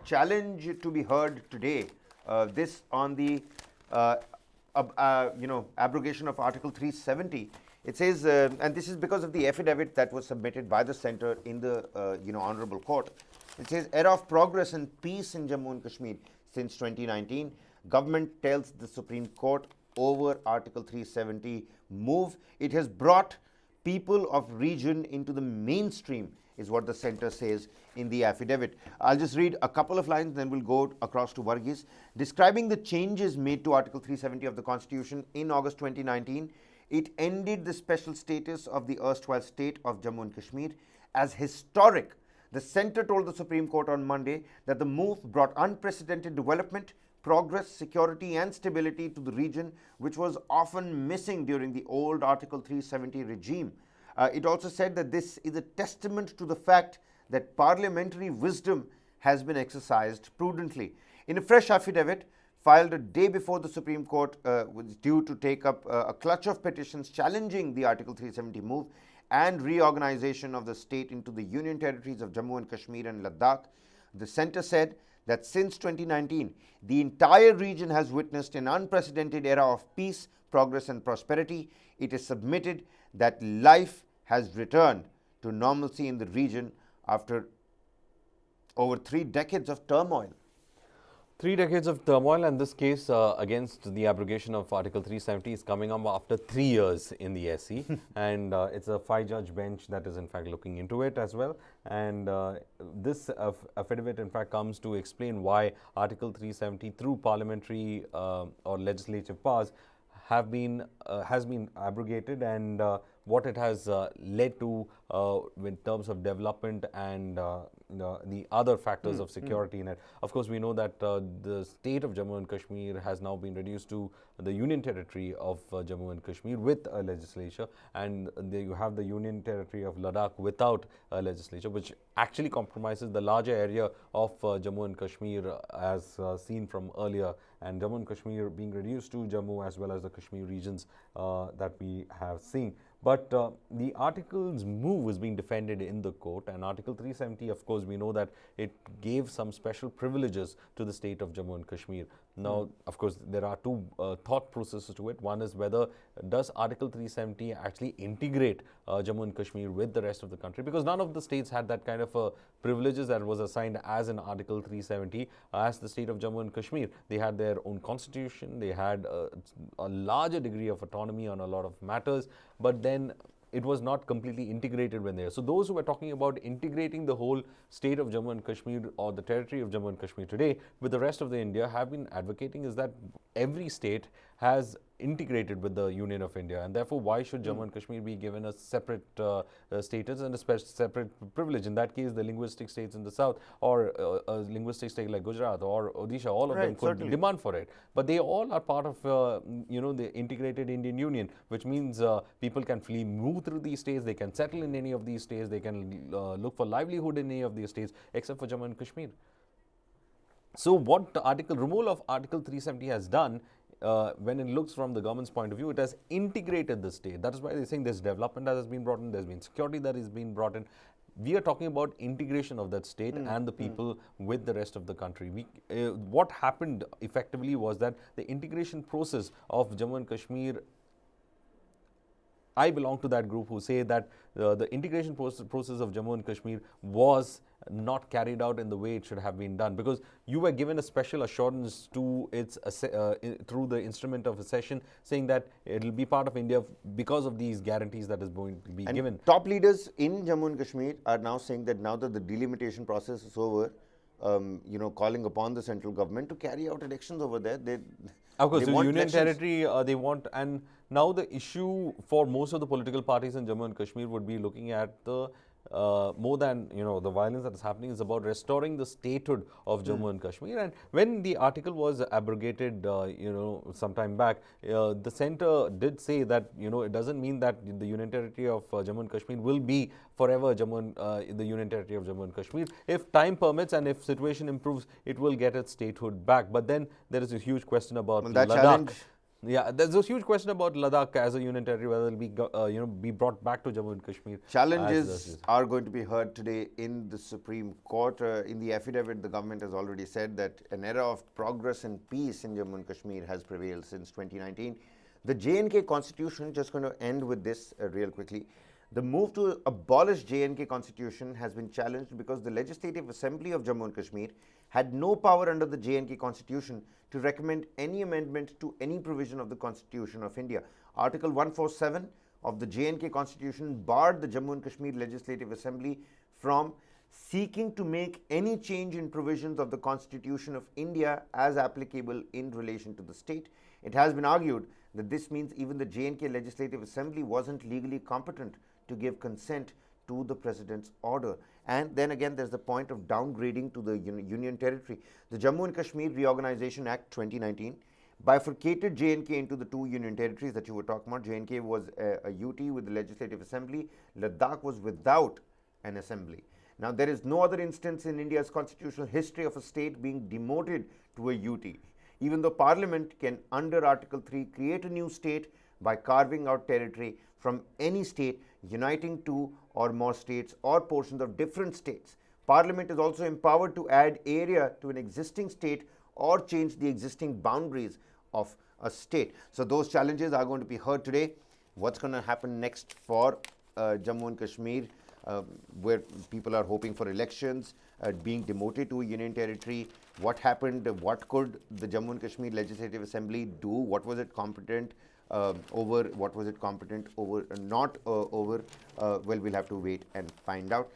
challenge to be heard today. This on the abrogation of Article 370. It says, and this is because of the affidavit that was submitted by the centre in the honourable court. It says, era of progress and peace in Jammu and Kashmir since 2019. Government tells the Supreme Court over Article 370 move. It has brought people of region into the mainstream, is what the centre says in the affidavit. I'll just read a couple of lines, then we'll go across to Varghese. Describing the changes made to Article 370 of the Constitution in August 2019, it ended the special status of the erstwhile state of Jammu and Kashmir as historic. The centre told the Supreme Court on Monday that the move brought unprecedented development, progress, security and stability to the region, which was often missing during the old Article 370 regime. It also said that this is a testament to the fact that parliamentary wisdom has been exercised prudently. In a fresh affidavit filed a day before the Supreme Court was due to take up a clutch of petitions challenging the Article 370 move and reorganization of the state into the Union territories of Jammu and Kashmir and Ladakh, the centre said that since 2019, the entire region has witnessed an unprecedented era of peace, progress and prosperity. It is submitted that life has returned to normalcy in the region after over 3 decades of turmoil. 3 decades of turmoil, and this case against the abrogation of Article 370 is coming up after 3 years in the SC. And it's a 5-judge bench that is in fact looking into it as well. And this affidavit in fact comes to explain why Article 370 through parliamentary or legislative powers has been abrogated, and what it has led to in terms of development and the other factors of security in it. Of course, we know that the state of Jammu and Kashmir has now been reduced to the Union Territory of Jammu and Kashmir with a legislature, and you have the Union Territory of Ladakh without a legislature, which actually compromises the larger area of Jammu and Kashmir as seen from earlier, and Jammu and Kashmir being reduced to Jammu as well as the Kashmir regions that we have seen. But the article's move is being defended in the court, and Article 370, of course, we know that it gave some special privileges to the state of Jammu and Kashmir. Now, of course, there are two thought processes to it. One is whether does Article 370 actually integrate Jammu and Kashmir with the rest of the country, because none of the states had that kind of privileges that was assigned as in Article 370 as the state of Jammu and Kashmir. They had their own constitution, they had a larger degree of autonomy on a lot of matters, but then it was not completely integrated when there. So those who are talking about integrating the whole state of Jammu and Kashmir or the territory of Jammu and Kashmir today with the rest of the India have been advocating is that every state has integrated with the Union of India, and therefore why should Jammu and Kashmir be given a separate status and a separate privilege? In that case, the linguistic states in the south or a linguistic state like Gujarat or Odisha, all of them could demand for it. But they all are part of the integrated Indian Union, which means people can freely move through these states, they can settle in any of these states, they can look for livelihood in any of these states except for Jammu and Kashmir. So what the removal of Article 370 has done, when it looks from the government's point of view, it has integrated the state. That is why they're saying there's development that has been brought in, there's been security that has been brought in. We are talking about integration of that state and the people with the rest of the country. What happened effectively was that the integration process of Jammu and Kashmir, I belong to that group who say that the integration process of Jammu and Kashmir was not carried out in the way it should have been done, because you were given a special assurance to its through the instrument of accession, saying that it will be part of India because of these guarantees that is going to be given. Top leaders in Jammu and Kashmir are now saying that now that the delimitation process is over, calling upon the central government to carry out elections over there. Of course, the Union Territory they want, and now the issue for most of the political parties in Jammu and Kashmir would be looking at the more than the violence that is happening is about restoring the statehood of Jammu and Kashmir. And when the article was abrogated some time back, the centre did say that it doesn't mean that the Union Territory of Jammu and Kashmir will be forever the Union Territory of Jammu and Kashmir. If time permits and if situation improves, it will get its statehood back. But then there is a huge question about Ladakh. Yeah, there's a huge question about Ladakh as a union territory, whether it'll be be brought back to Jammu and Kashmir. Challenges are going to be heard today in the Supreme Court. In the affidavit, the government has already said that an era of progress and peace in Jammu and Kashmir has prevailed since 2019. The J&K constitution, just going to end with this real quickly. The move to abolish J&K constitution has been challenged because the Legislative Assembly of Jammu and Kashmir had no power under the J&K constitution to recommend any amendment to any provision of the Constitution of India. Article 147 of the J&K constitution barred the Jammu and Kashmir Legislative Assembly from seeking to make any change in provisions of the Constitution of India as applicable in relation to the state. It has been argued that this means even the J&K Legislative Assembly wasn't legally competent to give consent to the president's order. And then again, there's the point of downgrading to the union territory. The Jammu and Kashmir Reorganization Act 2019 bifurcated J&K into the two union territories that you were talking about. J&K was a UT with the Legislative Assembly. Ladakh was without an assembly. Now, there is no other instance in India's constitutional history of a state being demoted to a UT. Even though Parliament can, under Article 3, create a new state by carving out territory from any state, uniting two or more states or portions of different states. Parliament is also empowered to add area to an existing state or change the existing boundaries of a state. So those challenges are going to be heard today. What's going to happen next for Jammu and Kashmir, where people are hoping for elections, being demoted to a union territory? What happened? What could the Jammu and Kashmir Legislative Assembly do? What was it competent over? What was it competent over? Not over? Well, we'll have to wait and find out.